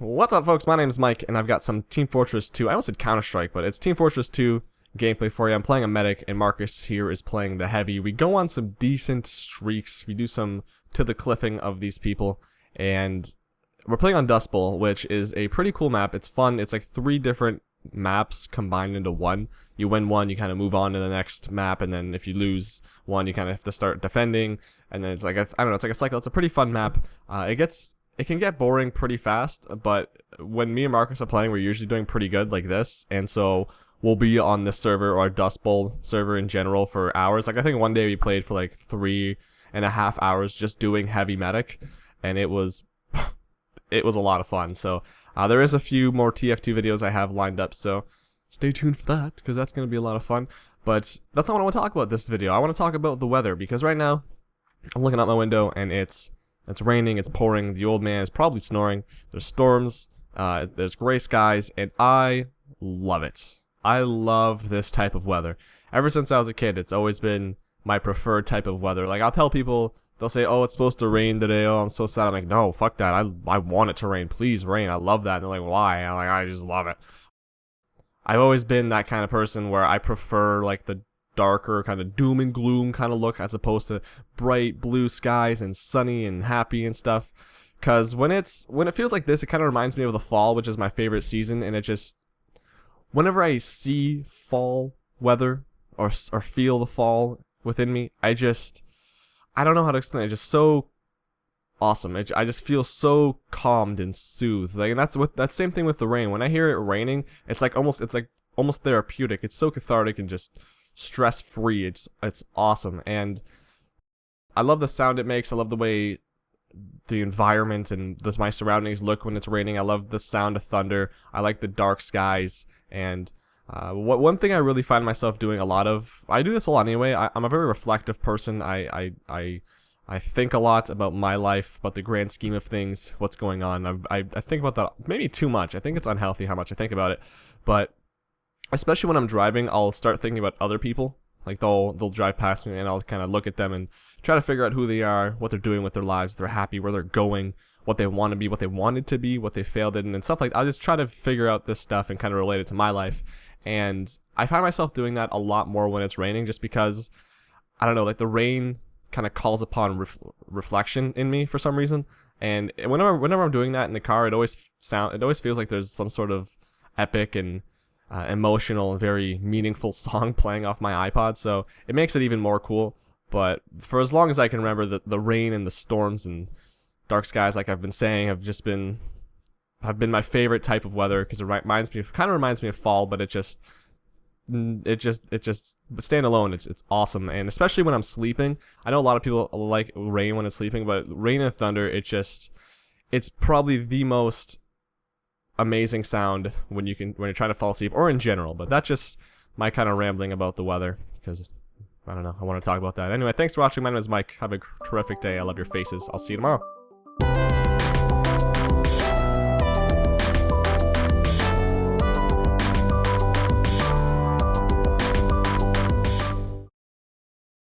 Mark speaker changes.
Speaker 1: What's up, folks? My name is Mike, and I've got some Team Fortress 2. I almost said Counter-Strike, but it's Team Fortress 2 gameplay for you. I'm playing a medic, and Marcus here is playing the heavy. We go on some decent streaks. We do some to the cliffing of these people, and we're playing on Dust Bowl, which is a pretty cool map. It's fun. It's like 3 different maps combined into one. You win one, you kind of move on to the next map, and then if you lose one, you kind of have to start defending, and then it's like I don't know, it's like a cycle. It's a pretty fun map. It can get boring pretty fast, but when me and Marcus are playing, we're usually doing pretty good like this, and so we'll be on this server or Dust Bowl server in general for hours. Like I think one day we played for like 3.5 hours just doing heavy medic, and it was it was a lot of fun. So there is a few more TF2 videos I have lined up, so stay tuned for that because that's going to be a lot of fun. But that's not what I want to talk about this video. I want to talk about the weather because right now I'm looking out my window and it's raining, it's pouring, the old man is probably snoring, there's storms, there's gray skies, and I love it. I love this type of weather. Ever since I was a kid, it's always been my preferred type of weather. Like, I'll tell people, they'll say, oh, it's supposed to rain today, oh, I'm so sad. I'm like, no, fuck that, I want it to rain, please rain, I love that. And they're like, why? And I'm like, I just love it. I've always been that kind of person where I prefer, like, the darker kind of doom and gloom kind of look as opposed to bright blue skies and sunny and happy and stuff, because when it feels like this, it kind of reminds me of the fall, which is my favorite season. And it just, whenever I see fall weather or feel the fall within me, I don't know how to explain it. It's just so awesome. I just feel so calmed and soothed. Like, and that's same thing with the rain. When I hear it raining, it's like almost therapeutic. It's so cathartic and just stress-free. It's awesome, and I love the sound it makes. I love the way the environment and my surroundings look when it's raining. I love the sound of thunder. I like the dark skies, and one thing I really find myself doing a lot of, I do this a lot anyway, I'm a very reflective person. I think a lot about my life, about the grand scheme of things, what's going on. I think about that maybe too much. I think it's unhealthy how much I think about it, but especially when I'm driving, I'll start thinking about other people. Like they'll drive past me and I'll kind of look at them and try to figure out who they are, what they're doing with their lives, if they're happy, where they're going, what they want to be, what they wanted to be, what they failed in, and stuff like that. I'll just try to figure out this stuff and kind of relate it to my life. And I find myself doing that a lot more when it's raining, just because, I don't know, like the rain kind of calls upon reflection in me for some reason. And whenever I'm doing that in the car, it always feels like there's some sort of epic and emotional and very meaningful song playing off my iPod, so it makes it even more cool. But for as long as I can remember, the rain and the storms and dark skies, like I've been saying, have been my favorite type of weather, because it kind of reminds me of fall, but it just stand alone, it's awesome. And especially when I'm sleeping, I know a lot of people like rain when it's sleeping, but rain and thunder, it's probably the most amazing sound when you're trying to fall asleep, or in general. But that's just my kind of rambling about the weather, because I don't know, I want to talk about that. Anyway, thanks for watching. My name is Mike. Have a terrific day. I love your faces. I'll see you tomorrow.